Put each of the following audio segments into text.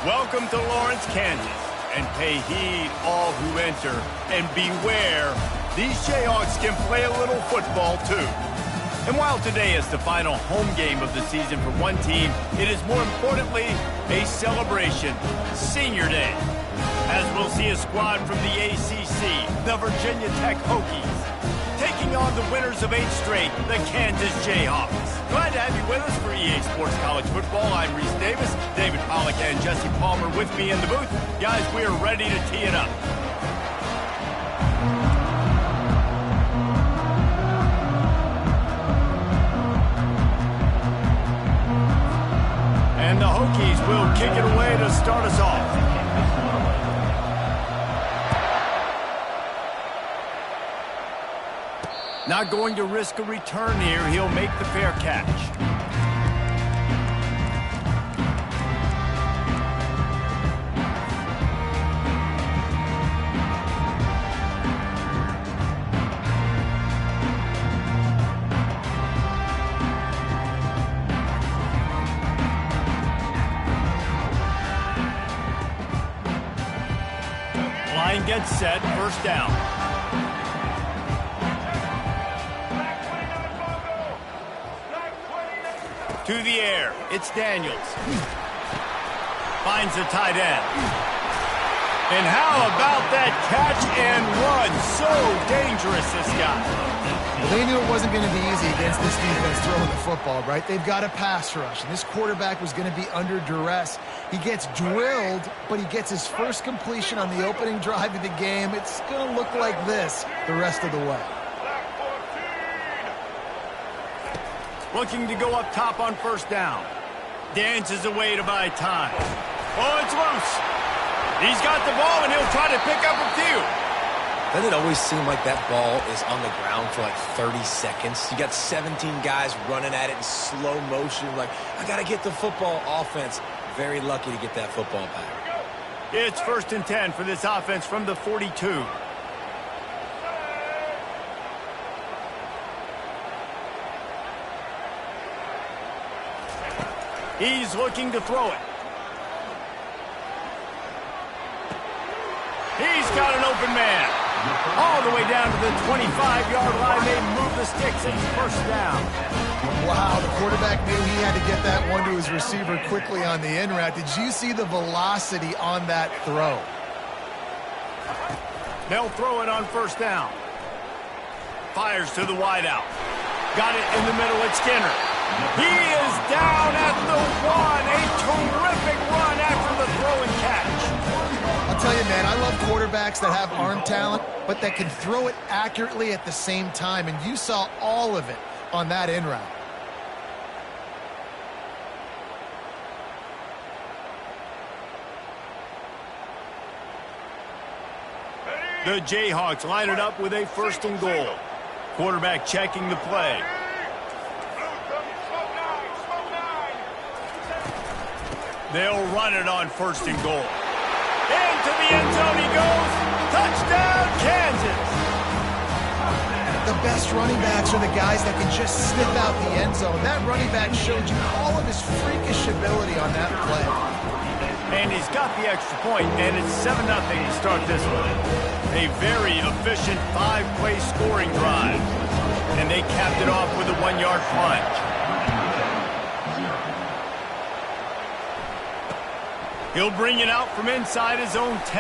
Welcome to Lawrence, Kansas, and pay heed all who enter, and beware, these Jayhawks can play a little football too. And while today is the final home game of the season for one team, it is more importantly a celebration, Senior Day, as we'll see a squad from the ACC, the Virginia Tech Hokies, taking on the winners of 8 straight, the Kansas Jayhawks. Glad to have you with us for EA Sports College Football. I'm Reese Davis, David Pollack and Jesse Palmer with me in the booth. Guys, we are ready to tee it up. And the Hokies will kick it away to start us off. Not going to risk a return here. He'll make the fair catch. Line gets set, first down. To the air, it's Daniels. Finds the tight end. And how about that catch and run? So dangerous, this guy. Well, they knew it wasn't going to be easy against this defense throwing the football, right? They've got a pass rush, and this quarterback was going to be under duress. He gets drilled, but he gets his first completion on the opening drive of the game. It's going to look like this the rest of the way. Looking to go up top on first down. Dances away to buy time. Oh, it's loose. He's got the ball, and he'll try to pick up a few. Doesn't it always seem like that ball is on the ground for like 30 seconds? You got 17 guys running at it in slow motion. Like, I got to get the football. Offense, very lucky to get that football back. It's 1st and 10 for this offense from the 42. He's looking to throw it. He's got an open man. All the way down to the 25-yard line. They move the sticks and first down. Wow, the quarterback knew he had to get that one to his receiver quickly on the in route. Did you see the velocity on that throw? They'll throw it on first down. Fires to the wideout. Got it in the middle. It's Skinner. He is down at the 1. A terrific run after the throw and catch. I'll tell you, man, I love quarterbacks that have arm talent, but that can throw it accurately at the same time, and you saw all of it on that in route. The Jayhawks line it up with a 1st and goal. Quarterback checking the play. They'll run it on 1st and goal. Into the end zone he goes. Touchdown, Kansas. The best running backs are the guys that can just sniff out the end zone. That running back showed you all of his freakish ability on that play. And he's got the extra point, and it's 7-0 to start this one. A very efficient 5-play scoring drive. And they capped it off with a 1-yard plunge. He'll bring it out from inside his own 10.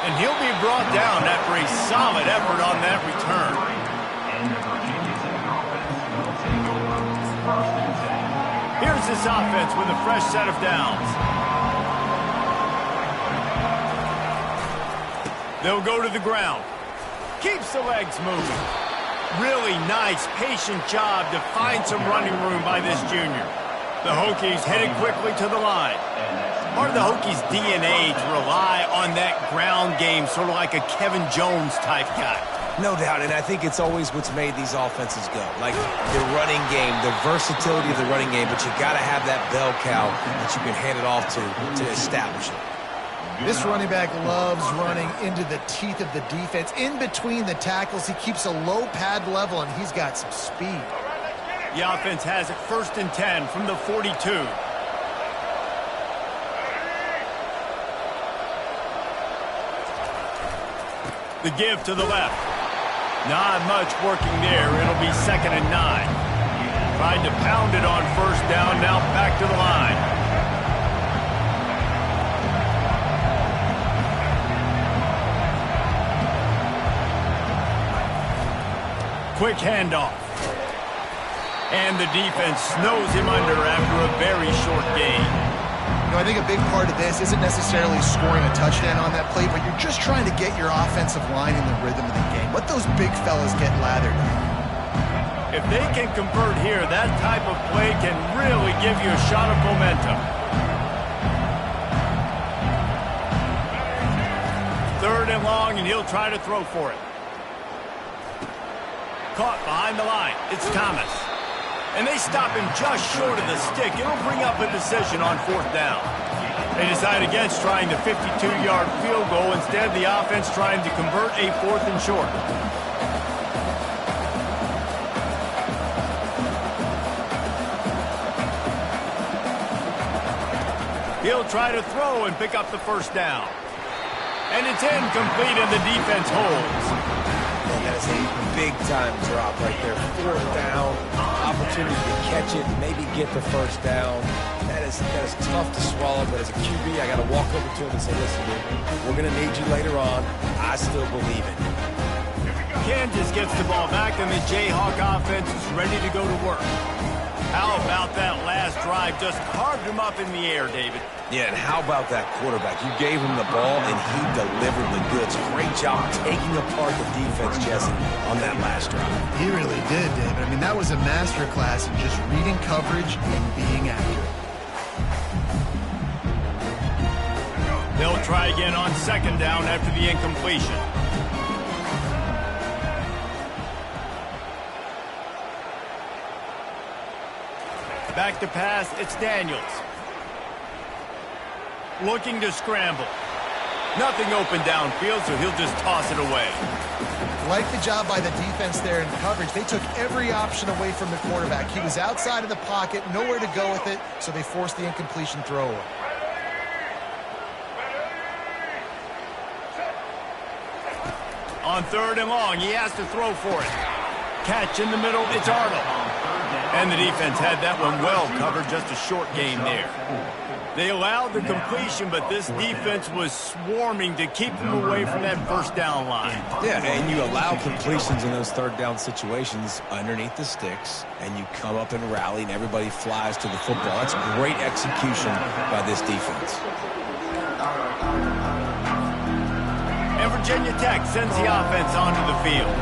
And he'll be brought down after a solid effort on that return. Here's this offense with a fresh set of downs. They'll go to the ground. Keeps the legs moving. Really nice, patient job to find some running room by this junior. The Hokies headed quickly to the line. Part of the Hokies' DNA to rely on that ground game, sort of like a Kevin Jones type guy. No doubt, and I think it's always what's made these offenses go. Like the running game, the versatility of the running game, but you got to have that bell cow that you can hand it off to establish it. This running back loves running into the teeth of the defense. In between the tackles, he keeps a low pad level, and he's got some speed. The offense has it 1st and 10 from the 42. The give to the left. Not much working there. It'll be 2nd and 9. Tried to pound it on first down. Now back to the line. Quick handoff. And the defense snows him under after a very short gain. You know, I think a big part of this isn't necessarily scoring a touchdown on that play, but you're just trying to get your offensive line in the rhythm of the game. Let those big fellas get lathered. If they can convert here, that type of play can really give you a shot of momentum. 3rd and long, and he'll try to throw for it. Caught behind the line. It's Thomas. And they stop him just short of the stick. It'll bring up a decision on 4th down. They decide against trying the 52-yard field goal. Instead, the offense trying to convert a 4th and short. He'll try to throw and pick up the 1st down. And it's incomplete, and the defense holds. And that is a big-time drop right there. 4th down, opportunity to catch it, maybe get the 1st down. That is tough to swallow, but as a QB, I got to walk over to him and say, listen, dude, we're going to need you later on. I still believe it. Kansas gets the ball back, and the Jayhawk offense is ready to go to work. How about that last drive? Just carved him up in the air, David. Yeah, and how about that quarterback? You gave him the ball, and he delivered the goods. Great job taking apart the defense, Jesse, on that last drive. He really did, David. I mean, that was a masterclass in just reading coverage and being accurate. They'll try again on 2nd down after the incompletion. Back to pass, it's Daniels. Looking to scramble. Nothing open downfield, so he'll just toss it away. Like the job by the defense there in coverage. They took every option away from the quarterback. He was outside of the pocket, nowhere to go with it, so they forced the incompletion throwaway. On 3rd and long, he has to throw for it. Catch in the middle, it's Arnold. And the defense had that one well covered, just a short gain there. They allowed the completion, but this defense was swarming to keep them away from that 1st down line. Yeah, and you allow completions in those 3rd down situations underneath the sticks, and you come up and rally, and everybody flies to the football. That's great execution by this defense. And Virginia Tech sends the offense onto the field.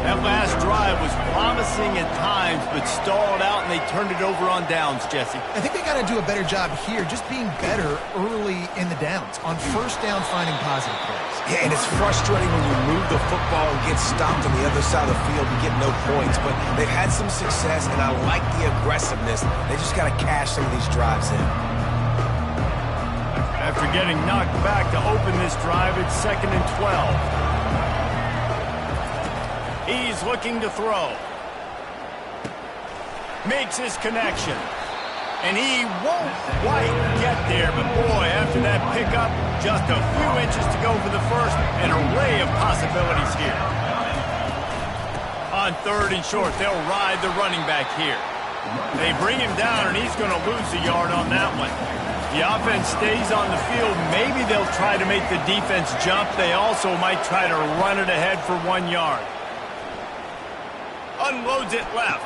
That last drive was promising at times, but stalled out, and they turned it over on downs, Jesse. I think they got to do a better job here, just being better early in the downs, on 1st down finding positive plays. Yeah, and it's frustrating when you move the football and get stopped on the other side of the field and get no points, but they've had some success, and I like the aggressiveness. They just got to cash some of these drives in. After getting knocked back to open this drive, it's 2nd and 12. He's looking to throw. Makes his connection. And he won't quite get there, but boy, after that pickup, just a few inches to go for the 1st. An array of possibilities here. On 3rd and short, they'll ride the running back here. They bring him down, and he's going to lose a yard on that one. The offense stays on the field. Maybe they'll try to make the defense jump. They also might try to run it ahead for 1 yard. Unloads it left.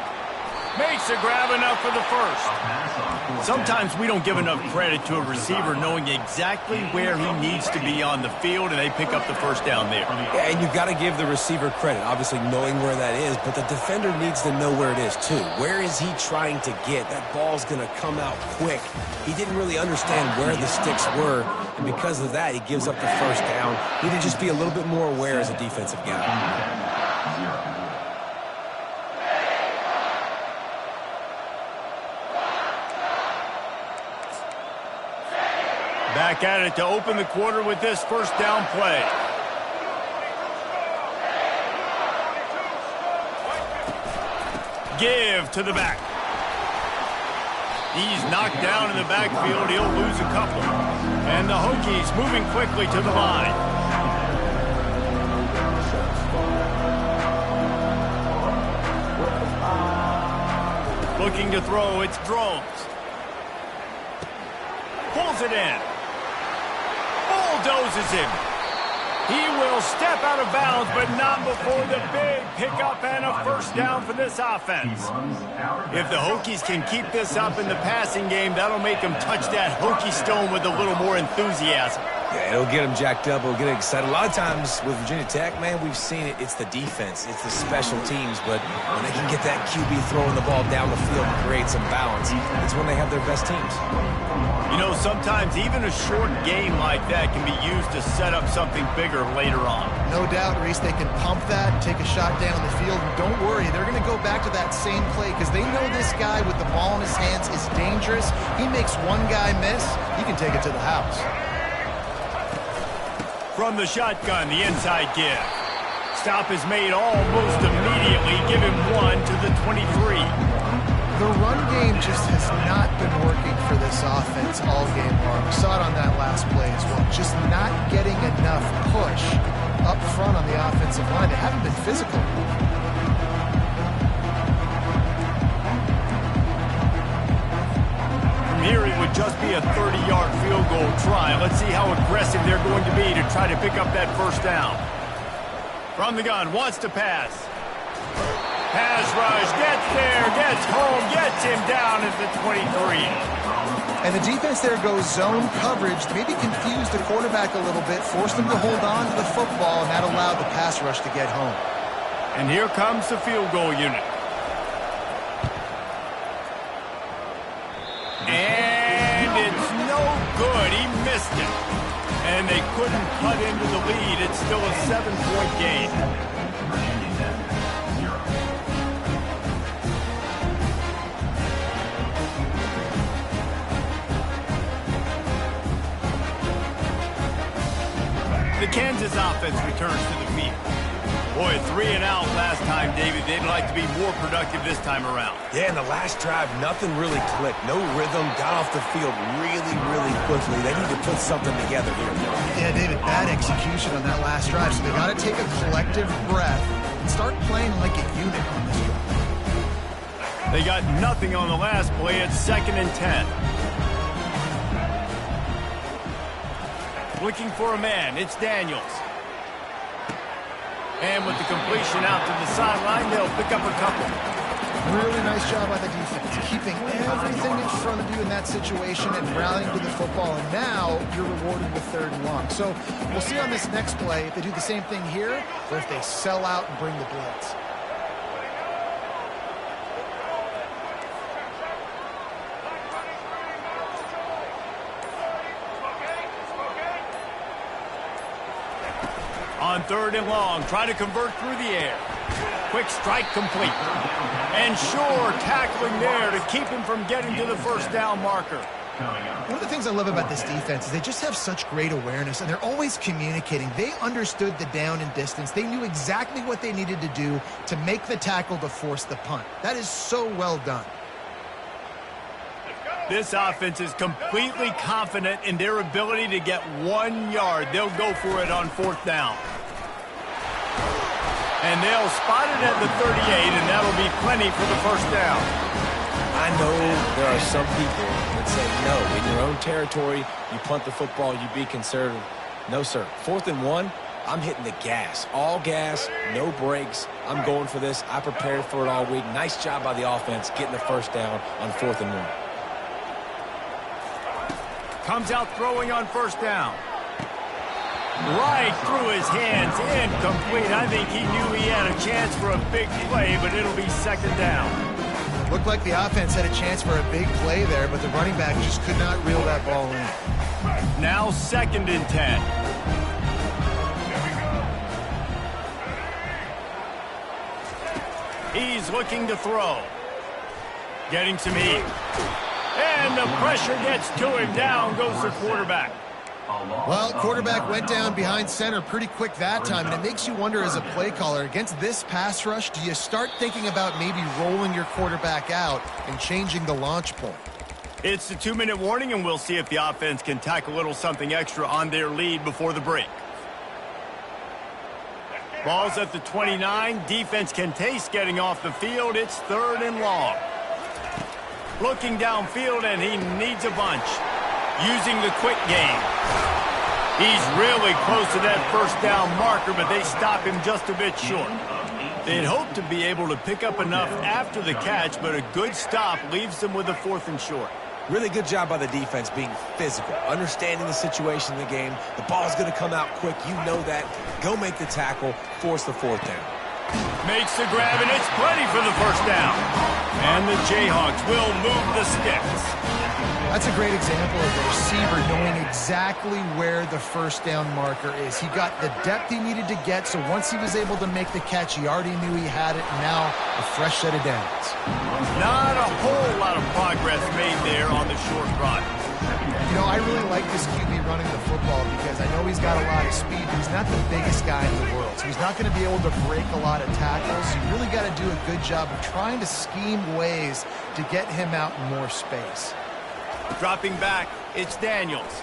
Makes a grab enough for the 1st. Sometimes we don't give enough credit to a receiver knowing exactly where he needs to be on the field, and they pick up the 1st down there. Yeah, and you've got to give the receiver credit, obviously knowing where that is, but the defender needs to know where it is too. Where is he trying to get? That ball's going to come out quick. He didn't really understand where the sticks were, and because of that, he gives up the 1st down. He need to just be a little bit more aware as a defensive guy. Back at it to open the quarter with this 1st down play. Give to the back. He's knocked down in the backfield. He'll lose a couple. And the Hokies moving quickly to the line. Looking to throw, it's Drones. Pulls it in. Bulldozes him. He will step out of bounds, but not before the big pickup and a first down for this offense. If the Hokies can keep this up in the passing game, that'll make them touch that Hokie stone with a little more enthusiasm. Yeah, it'll get them jacked up. It'll get them excited. A lot of times with Virginia Tech, man, we've seen it. It's the defense. It's the special teams. But when they can get that QB throwing the ball down the field and create some balance, it's when they have their best teams. You know, sometimes even a short game like that can be used to set up something bigger later on. No doubt, Reese, they can pump that, take a shot down the field, and don't worry, they're going to go back to that same play because they know this guy with the ball in his hands is dangerous. He makes one guy miss, he can take it to the house. From the shotgun, the inside give. Stop is made almost immediately. Give him 1 to the 23. The run game just has not been working for this offense all game long. We saw it on that last play as well. Just not getting enough push up front on the offensive line. They haven't been physical. From here, it would just be a 30-yard field goal try. Let's see how aggressive they're going to be to try to pick up that first down. From the gun, wants to pass. Pass rush, gets there, gets home, gets him down at the 23. And the defense there goes zone coverage, maybe confused the quarterback a little bit, forced him to hold on to the football, and that allowed the pass rush to get home. And here comes the field goal unit. And it's no good. He missed it. And they couldn't cut into the lead. It's still a 7-point game. The Kansas offense returns to the field. Boy, 3 and out last time, David. They'd like to be more productive this time around. Yeah, in the last drive, nothing really clicked. No rhythm, got off the field really, really quickly. They need to put something together here. Yeah, David, bad execution on that last drive, so they got to take a collective breath and start playing like a unit on this drive. They got nothing on the last play. It's 2nd and 10. Looking for a man. It's Daniels. And with the completion out to the sideline, they'll pick up a couple. Really nice job by the defense, keeping everything in front of you in that situation and rallying to the football. And now you're rewarded with 3rd and long. So we'll see on this next play if they do the same thing here or if they sell out and bring the blitz. On 3rd and long, try to convert through the air. Quick strike complete. And Shore tackling there to keep him from getting to the first down marker. One of the things I love about this defense is they just have such great awareness, and they're always communicating. They understood the down and distance. They knew exactly what they needed to do to make the tackle to force the punt. That is so well done. This offense is completely confident in their ability to get 1 yard. They'll go for it on 4th down. And they'll spot it at the 38, and that'll be plenty for the first down. I know there are some people that say, no, in your own territory, you punt the football, you be conservative. No, sir. 4th and 1, I'm hitting the gas. All gas, no brakes. I'm going for this. I prepared for it all week. Nice job by the offense getting the first down on 4th and 1. Comes out throwing on 1st down. Right through his hands, incomplete. I think he knew he had a chance for a big play, but it'll be 2nd down. Looked like the offense had a chance for a big play there, but the running back just could not reel that ball in. Now 2nd and 10. He's looking to throw. Getting some heat. And the pressure gets to him. Down goes the quarterback. Well, quarterback went down behind center pretty quick that time, and it makes you wonder as a play caller, against this pass rush, do you start thinking about maybe rolling your quarterback out and changing the launch point? It's the 2-minute warning, and we'll see if the offense can tack a little something extra on their lead before the break. Ball's at the 29. Defense can taste getting off the field. It's 3rd and long. Looking downfield, and he needs a bunch. Using the quick game. He's really close to that first down marker, but they stop him just a bit short. They'd hope to be able to pick up enough after the catch, but a good stop leaves them with a 4th and short. Really good job by the defense being physical, understanding the situation in the game. The ball's going to come out quick. You know that. Go make the tackle, force the 4th down. Makes the grab, and it's plenty for the first down. And the Jayhawks will move the sticks. That's a great example of the receiver knowing exactly where the first down marker is. He got the depth he needed to get, so once he was able to make the catch, he already knew he had it, and now a fresh set of downs. Not a whole lot of progress made there on the short run. You know, I really like this QB running the football because I know he's got a lot of speed, but he's not the biggest guy in the world, so he's not going to be able to break a lot of tackles. You really got to do a good job of trying to scheme ways to get him out in more space. Dropping back, it's Daniels.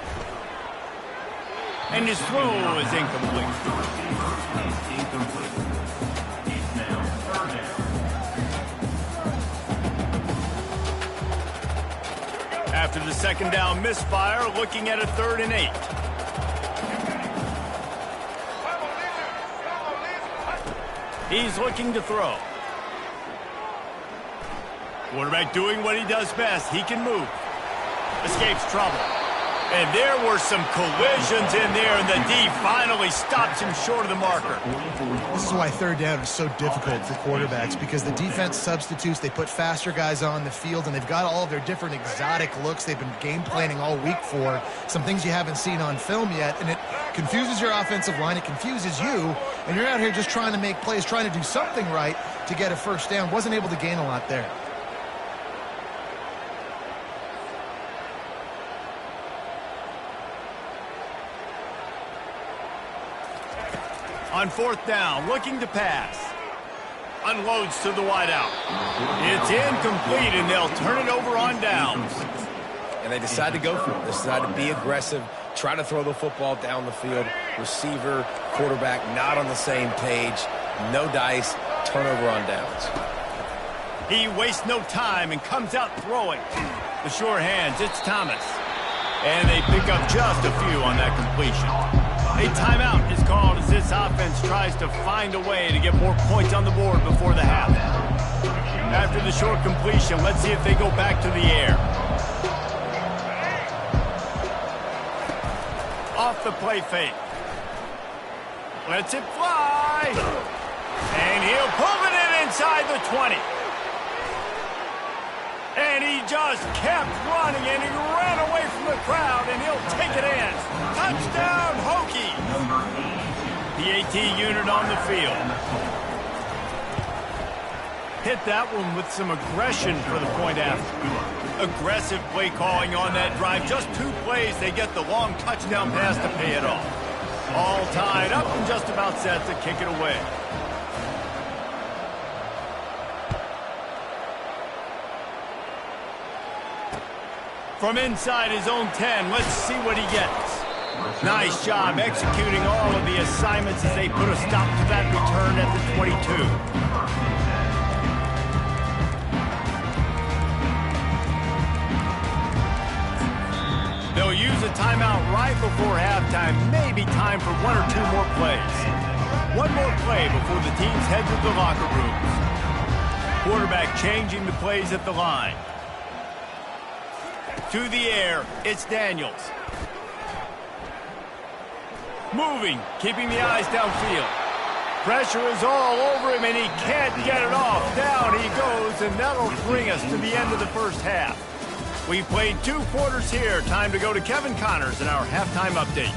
And his throw is incomplete. After the second down misfire, looking at a 3rd and 8. He's looking to throw. Quarterback doing what he does best. He can move. Escapes trouble. And there were some collisions in there, and the D finally stops him short of the marker. This is why 3rd down is so difficult for quarterbacks, because the defense substitutes, they put faster guys on the field, and they've got all of their different exotic looks they've been game planning all week for, some things you haven't seen on film yet, and it confuses your offensive line, it confuses you, and you're out here just trying to make plays, trying to do something right to get a first down. Wasn't able to gain a lot there. On 4th down, looking to pass. Unloads to the wideout. It's incomplete, and they'll turn it over on downs. And they decide to go for it. They decide to be aggressive, try to throw the football down the field. Receiver, quarterback, not on the same page. No dice, turnover on downs. He wastes no time and comes out throwing. The sure hands, it's Thomas. And they pick up just a few on that completion. A timeout is called as this offense tries to find a way to get more points on the board before the half. After the short completion, let's see if they go back to the air. Off the play fake. Lets it fly. And he'll pull it in inside the 20. And he just kept running, and he ran away from the crowd, and he'll take it in. Touchdown, Hokie! The AT unit on the field. Hit that one with some aggression for the point after. Aggressive play calling on that drive. Just 2 plays, they get the long touchdown pass to pay it off. All tied up and just about set to kick it away. From inside his own 10, let's see what he gets. Nice job executing all of the assignments as they put a stop to that return at the 22. They'll use a timeout right before halftime. Maybe time for 1 or 2 more plays. 1 more play before the teams head to the locker rooms. Quarterback changing the plays at the line. To the air, it's Daniels. Moving, keeping the eyes downfield. Pressure is all over him, and he can't get it off. Down he goes, and that'll bring us to the end of the first half. We played 2 quarters here. Time to go to Kevin Connors in our halftime update.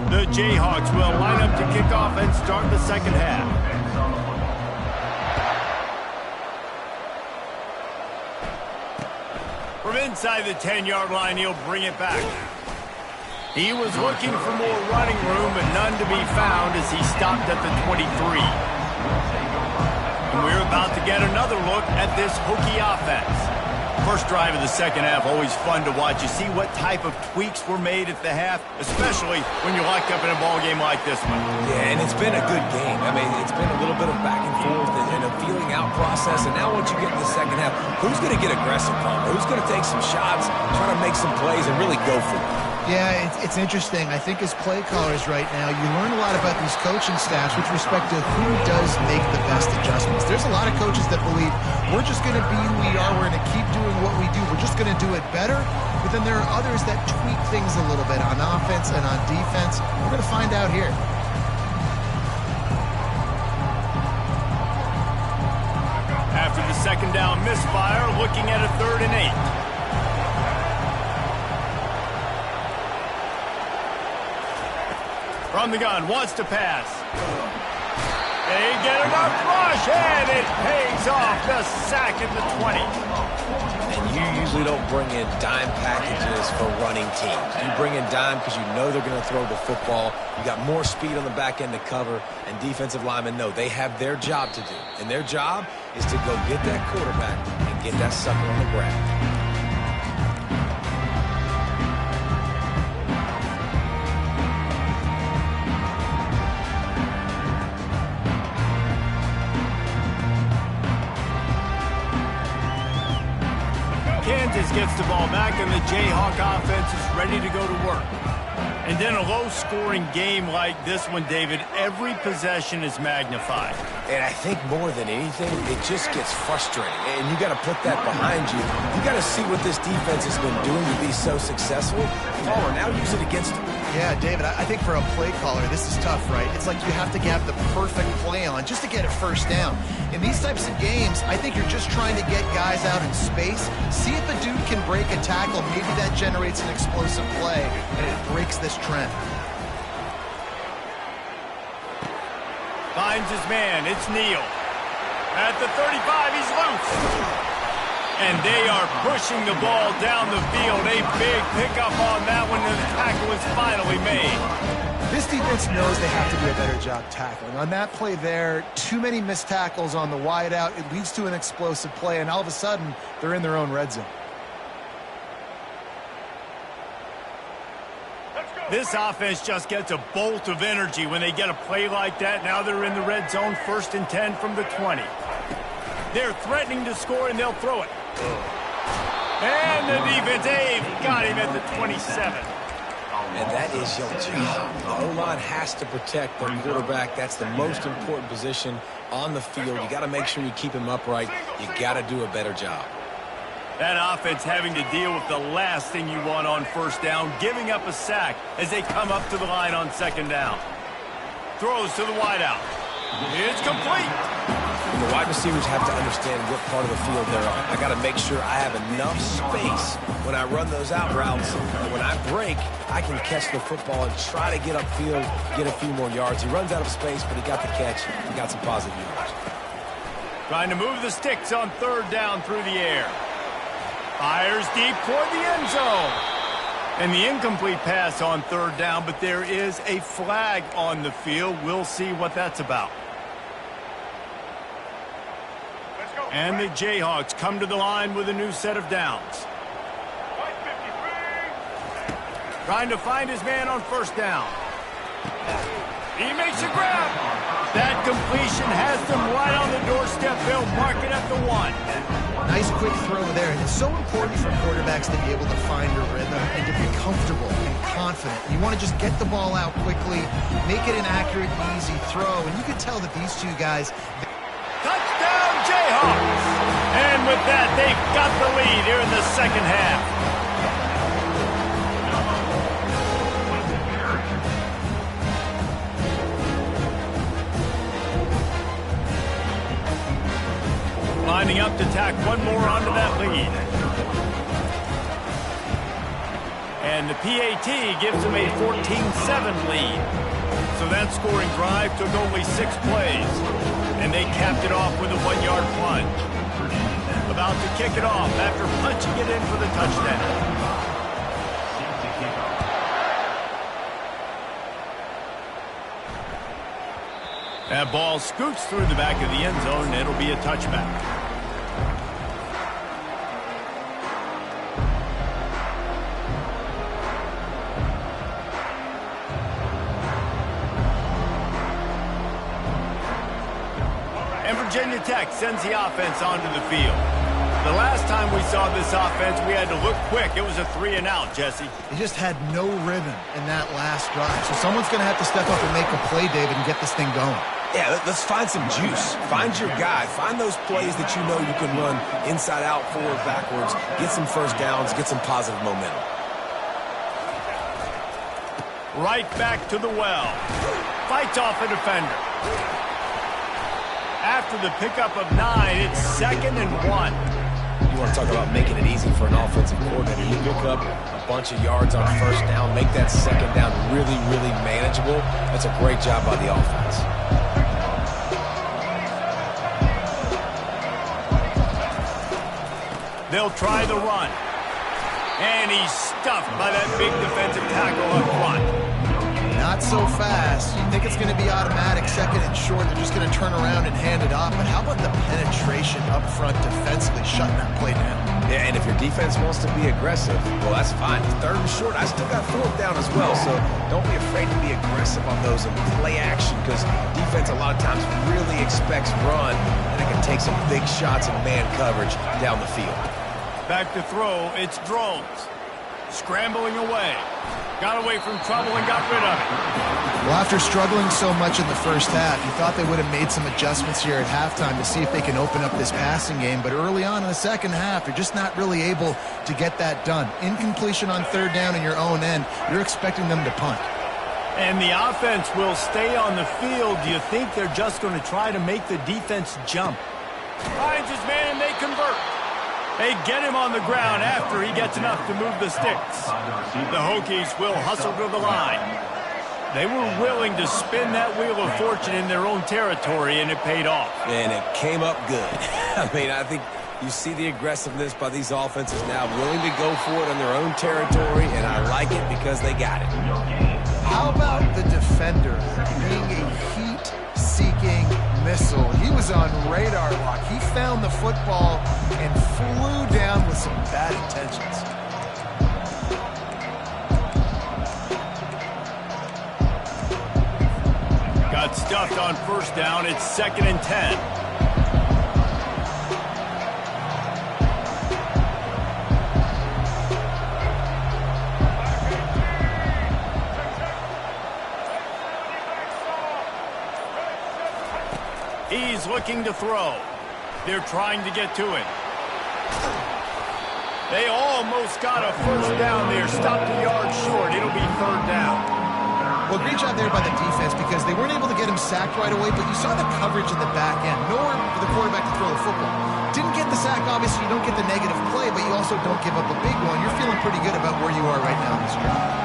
The Jayhawks will line up to kick off and start the second half. From inside the 10-yard line, he'll bring it back. He was looking for more running room, but none to be found as he stopped at the 23. And we're about to get another look at this Hokie offense. First drive of the second half, always fun to watch. You see what type of tweaks were made at the half, especially when you're locked up in a ball game like this one. Yeah, and it's been a good game. I mean, it's been a little bit of back and forth and a feeling out process. And now once you get in the second half, who's going to get aggressive, Palmer? Who's going to take some shots, try to make some plays, and really go for it? Yeah, it's interesting. I think as play callers right now, you learn a lot about these coaching staffs with respect to who does make the best adjustments. There's a lot of coaches that believe we're just going to be who we are. We're going to keep doing what we do. We're just going to do it better. But then there are others that tweak things a little bit on offense and on defense. We're going to find out here. After the second down misfire, looking at a 3rd and 8. From the gun, wants to pass. They get enough rush, and it pays off. The sack at the 20. And you usually don't bring in dime packages for running teams. You bring in dime because you know they're going to throw the football. You got more speed on the back end to cover, and defensive linemen know they have their job to do. And their job is to go get that quarterback and get that sucker on the ground. Kansas gets the ball back, and the Jayhawk offense is ready to go to work. And in a low-scoring game like this one, David, every possession is magnified. And I think more than anything, it just gets frustrating. And you got to put that behind you. You got to see what this defense has been doing to be so successful. Palmer, now use it against them. Yeah, David, I think for a play caller, this is tough, right? It's like you have to have the perfect play on just to get a first down. In these types of games, I think you're just trying to get guys out in space, see if a dude can break a tackle. Maybe that generates an explosive play, and it breaks this trend. Finds his man. It's Neal. At the 35, he's loose. And they are pushing the ball down the field. A big pickup on that one, and the tackle is finally made. This defense knows they have to do a better job tackling. On that play there, too many missed tackles on the wide out. It leads to an explosive play, and all of a sudden, they're in their own red zone. This offense just gets a bolt of energy when they get a play like that. Now they're in the red zone, 1st and 10 from the 20. They're threatening to score, and they'll throw it. And the defense, got him at the 27. And that is your job. The O-line has to protect their quarterback. That's the most important position on the field. You got to make sure you keep him upright. You got to do a better job. That offense having to deal with the last thing you want on 1st down, giving up a sack as they come up to the line on 2nd down. Throws to the wideout. It's complete. The wide receivers have to understand what part of the field they're on. I got to make sure I have enough space when I run those out routes. And when I break, I can catch the football and try to get upfield, get a few more yards. He runs out of space, but he got the catch. He got some positive yards. Trying to move the sticks on 3rd down through the air. Fires deep toward the end zone. And the incomplete pass on 3rd down, but there is a flag on the field. We'll see what that's about. And the Jayhawks come to the line with a new set of downs. Trying to find his man on 1st down. He makes a grab. That completion has them right on the doorstep. They'll mark it at the 1. Nice quick throw there. And it's so important for quarterbacks to be able to find a rhythm and to be comfortable and confident. You want to just get the ball out quickly, make it an accurate, easy throw. And you can tell that these two guys... Touchdown, Jayhawks! And with that, they've got the lead here in the second half. Lining up to tack one more onto that lead. And the PAT gives them a 14-7 lead. So that scoring drive took only 6 plays. And they capped it off with a 1-yard plunge. About to kick it off after punching it in for the touchdown. That ball scoots through the back of the end zone, and it'll be a touchback. Virginia Tech sends the offense onto the field. The last time we saw this offense, we had to look quick. It was a 3-and-out, Jesse. He just had no rhythm in that last drive. So someone's going to have to step up and make a play, David, and get this thing going. Yeah, let's find some juice. Find your guy. Find those plays that you know you can run inside out, forward, backwards. Get some first downs. Get some positive momentum. Right back to the well. Fights off a defender. After the pickup of 9, it's 2nd and 1. You want to talk about making it easy for an offensive coordinator. You pick up a bunch of yards on first down, make that second down really, really manageable. That's a great job by the offense. They'll try the run. And he's stuffed by that big defensive tackle up front. Not so fast. You think it's going to be automatic, 2nd and short. They're just going to turn around and hand it off. But how about the penetration up front defensively, shutting that play down? Yeah, and if your defense wants to be aggressive, well, that's fine. 3rd and short, I still got 4th down as well. So don't be afraid to be aggressive on those and play action, because defense a lot of times really expects run, and it can take some big shots in man coverage down the field. Back to throw, it's Drones. Scrambling away. Got away from trouble and got rid of it. Well, after struggling so much in the first half, you thought they would have made some adjustments here at halftime to see if they can open up this passing game. But early on in the second half, they're just not really able to get that done. Incompletion on 3rd down in your own end, you're expecting them to punt. And the offense will stay on the field. Do you think they're just going to try to make the defense jump? Finds his man and they convert. They get him on the ground after he gets enough to move the sticks. The Hokies will hustle to the line. They were willing to spin that wheel of fortune in their own territory, and it paid off. And it came up good. I mean, I think you see the aggressiveness by these offenses now, willing to go for it on their own territory, and I like it because they got it. How about the defender being a heat-seeking missile? He was on radar lock. He found the football and flew down with some bad intentions. Got stuffed on 1st down. It's 2nd and 10. He's looking to throw. They're trying to get to him. They almost got a 1st down there. Stopped a yard short. It'll be 3rd down. Well, great job there by the defense, because they weren't able to get him sacked right away, but you saw the coverage in the back end. Nowhere for the quarterback to throw the football. Didn't get the sack, obviously. You don't get the negative play, but you also don't give up a big one. You're feeling pretty good about where you are right now in this drive.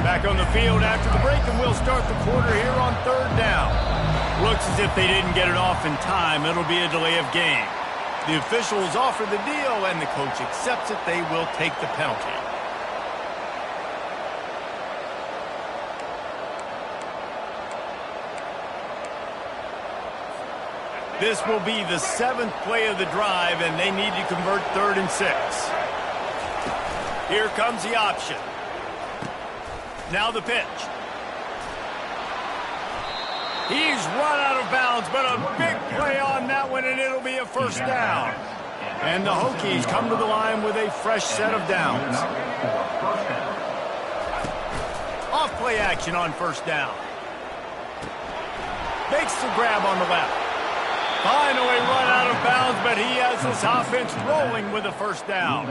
Back on the field after the break, and we'll start the quarter here on 3rd down. Looks as if they didn't get it off in time. It'll be a delay of game. The officials offer the deal, and the coach accepts it. They will take the penalty. This will be the 7th play of the drive, and they need to convert 3rd and 6. Here comes the option. Now the pitch. He's run out of bounds, but a big play on that one, and it'll be a 1st down. And the Hokies come to the line with a fresh set of downs. Off play action on 1st down. Makes the grab on the left. Finally run out of bounds, but he has his offense rolling with a 1st down.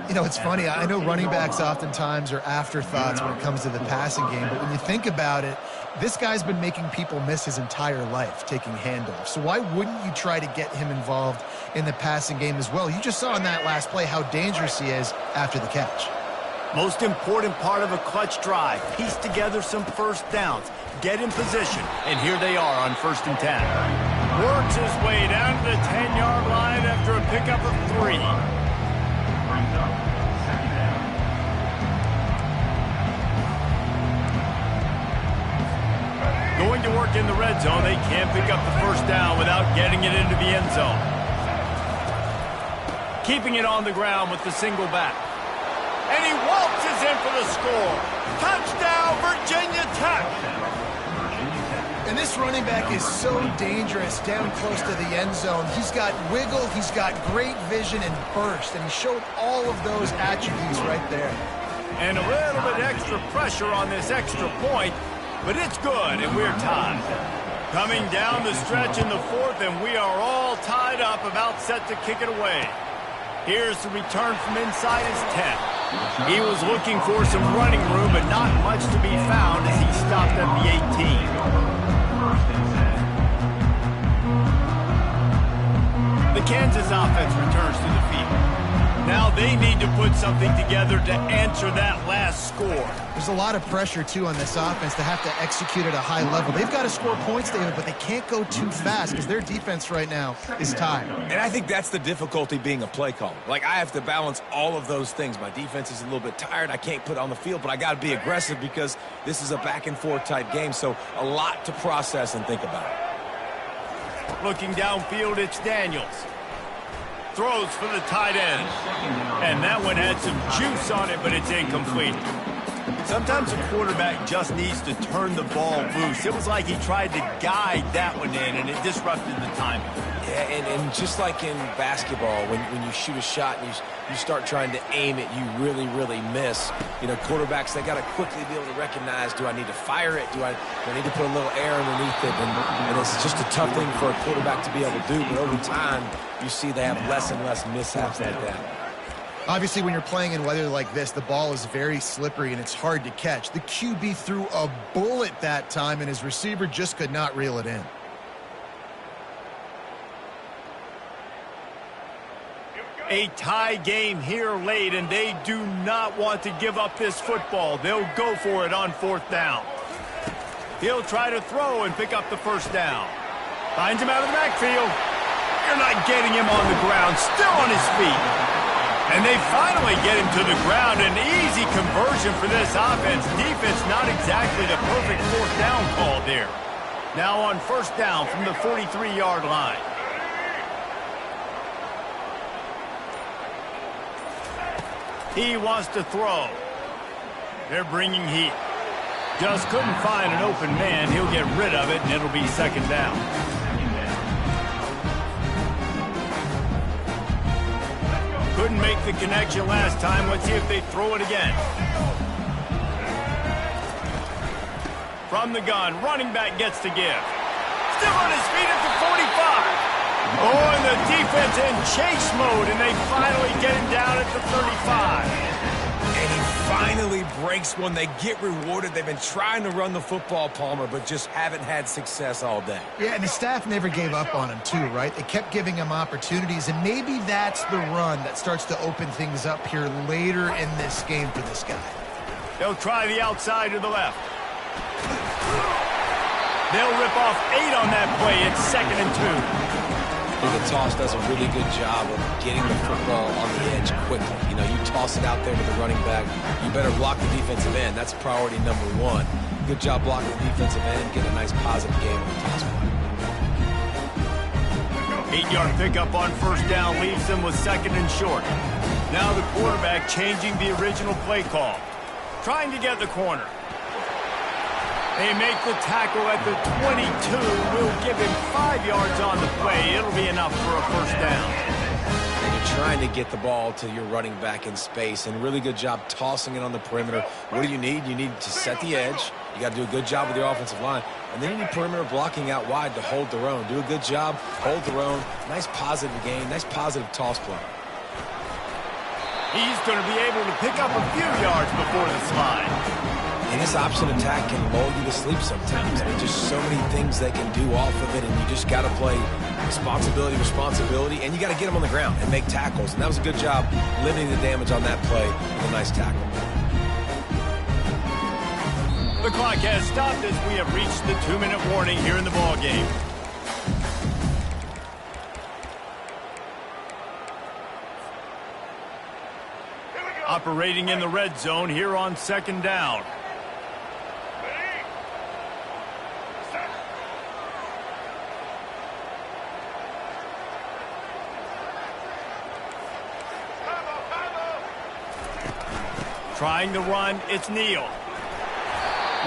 You know, it's funny. I know running backs oftentimes are afterthoughts when it comes to the passing game, but when you think about it, this guy's been making people miss his entire life taking handoffs. So why wouldn't you try to get him involved in the passing game as well? You just saw in that last play how dangerous he is after the catch. Most important part of a clutch drive. Piece together some first downs. Get in position. And here they are on 1st and 10. Works his way down to the 10-yard line after a pickup of 3. Going to work in the red zone. They can't pick up the first down without getting it into the end zone. Keeping it on the ground with the single back. And he waltzes in for the score. Touchdown, Virginia Tech. And this running back is so dangerous down close to the end zone. He's got wiggle, he's got great vision and burst, and he showed all of those attributes right there. And a little bit extra pressure on this extra point, but it's good, and we're tied. Coming down the stretch in the 4th, and we are all tied up, about set to kick it away. Here's the return from inside his 10. He was looking for some running room, but not much to be found as he stopped at the 18. The Kansas offense returns to the field. Now they need to put something together to answer that last score. There's a lot of pressure, too, on this offense to have to execute at a high level. They've got to score points, David, but they can't go too fast because their defense right now is tired. And I think that's the difficulty being a play caller. Like, I have to balance all of those things. My defense is a little bit tired. I can't put it on the field, but I got to be aggressive because this is a back-and-forth type game, so a lot to process and think about. Looking downfield, it's Daniels. Throws for the tight end. And that one had some juice on it, but it's incomplete. Sometimes a quarterback just needs to turn the ball loose. It was like he tried to guide that one in, and it disrupted the timing. Yeah, and just like in basketball, when you shoot a shot and you start trying to aim it, you really, really miss. You know, quarterbacks, they got to quickly be able to recognize, do I need to fire it? Do I need to put a little air underneath it? And it's just a tough thing for a quarterback to be able to do. But over time, you see they have less and less mishaps like that. Obviously, when you're playing in weather like this, the ball is very slippery and it's hard to catch. The QB threw a bullet that time, and his receiver just could not reel it in. A tie game here late, and they do not want to give up this football. They'll go for it on 4th down. He'll try to throw and pick up the first down. Finds him out of the backfield. You're not getting him on the ground, still on his feet. And they finally get him to the ground. An easy conversion for this offense. Defense not exactly the perfect 4th down call there. Now on 1st down from the 43-yard line. He wants to throw. They're bringing heat. Just couldn't find an open man. He'll get rid of it, and it'll be 2nd down. Couldn't make the connection last time. Let's see if they throw it again. From the gun, running back gets to give. Still on his feet at the 45. Oh, and the defense in chase mode, and they finally get him down at the 35. And he finally breaks one. They get rewarded. They've been trying to run the football, Palmer, but just haven't had success all day. Yeah, and the staff never gave up on him, too, right? They kept giving him opportunities, and maybe that's the run that starts to open things up here later in this game for this guy. They'll try the outside to the left. They'll rip off 8 on that play. It's 2nd and 2. The toss does a really good job of getting the football on the edge quickly. You know, you toss it out there to the running back, you better block the defensive end. That's priority number 1. Good job blocking the defensive end, get a nice positive game on the toss play. 8-yard pickup on 1st down leaves them with 2nd and short. Now the quarterback changing the original play call. Trying to get the corner. They make the tackle at the 22. Will give him 5 yards on the play. It'll be enough for a 1st down. And you're trying to get the ball to your running back in space, and really good job tossing it on the perimeter. What do you need? You need to set the edge. You got to do a good job with your offensive line. And then you need perimeter blocking out wide to hold their own. Do a good job, hold their own. Nice positive game, nice positive toss play. He's going to be able to pick up a few yards before the slide. And this option attack can lull you to sleep sometimes. There's just so many things they can do off of it, and you just got to play responsibility, and you got to get them on the ground and make tackles. And that was a good job limiting the damage on that play with a nice tackle. The clock has stopped as we have reached the 2-minute warning here in the ball game. Operating in the red zone here on 2nd down. Trying to run, it's Neal.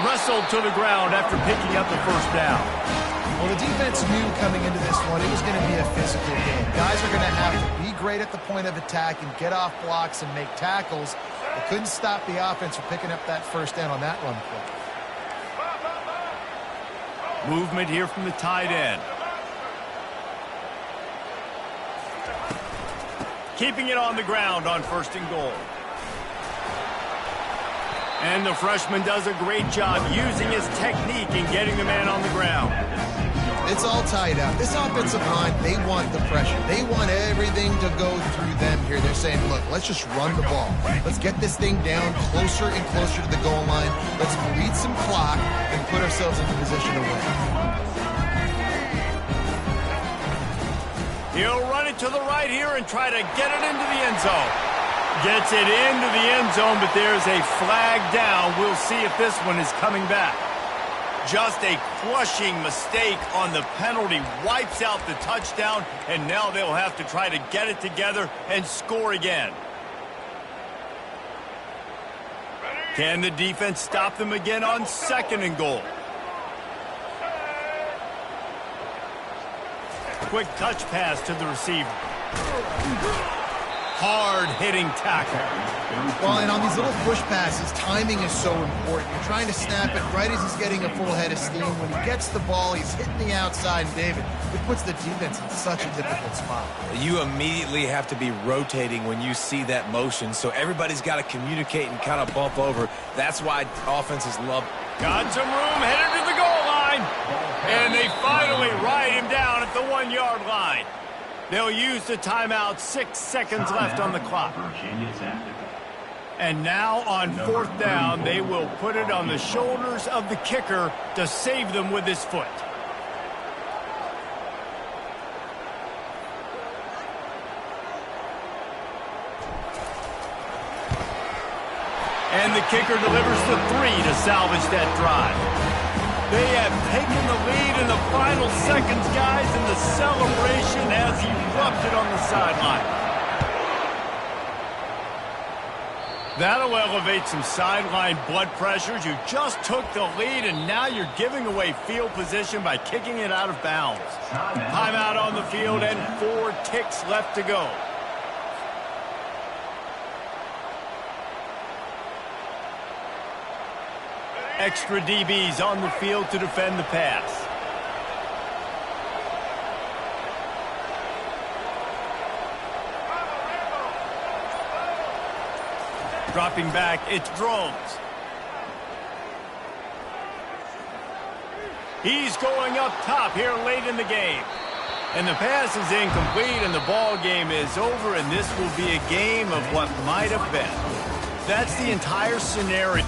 Wrestled to the ground after picking up the first down. Well, the defense knew coming into this one it was going to be a physical game. Guys are going to have to be great at the point of attack and get off blocks and make tackles. They couldn't stop the offense from picking up that first down on that run play. Movement here from the tight end. Keeping it on the ground on 1st and goal. And the freshman does a great job using his technique and getting the man on the ground. It's all tied up. This offensive line, they want the pressure. They want everything to go through them here. They're saying, look, let's just run the ball. Let's get this thing down closer and closer to the goal line. Let's bleed some clock and put ourselves into position to win. He'll run it to the right here and try to get it into the end zone. Gets it into the end zone, but there's a flag down. We'll see if this one is coming back. Just a crushing mistake on the penalty. Wipes out the touchdown, and now they'll have to try to get it together and score again. Can the defense stop them again on 2nd and goal? Quick touch pass to the receiver. Hard-hitting tackle. Well, and on these little push passes, timing is so important. You're trying to snap it right as he's getting a full head of steam. When he gets the ball, he's hitting the outside, and David, it puts the defense in such a difficult spot. You immediately have to be rotating when you see that motion, so everybody's got to communicate and kind of bump over. That's why offenses love. Got some room, headed to the goal line. And they finally ride him down at the 1-yard line. They'll use the timeout. 6 seconds left on the clock. And now on 4th down, they will put it on the shoulders of the kicker to save them with his foot. And the kicker delivers the 3 to salvage that drive. They have taken the lead in the final seconds, guys, and the celebration has erupted on the sideline. That'll elevate some sideline blood pressures. You just took the lead, and now you're giving away field position by kicking it out of bounds. Timeout on the field and 4 ticks left to go. Extra DBs on the field to defend the pass. Dropping back, it's Drones. He's going up top here late in the game. And the pass is incomplete, and the ball game is over, and this will be a game of what might have been. That's the entire scenario.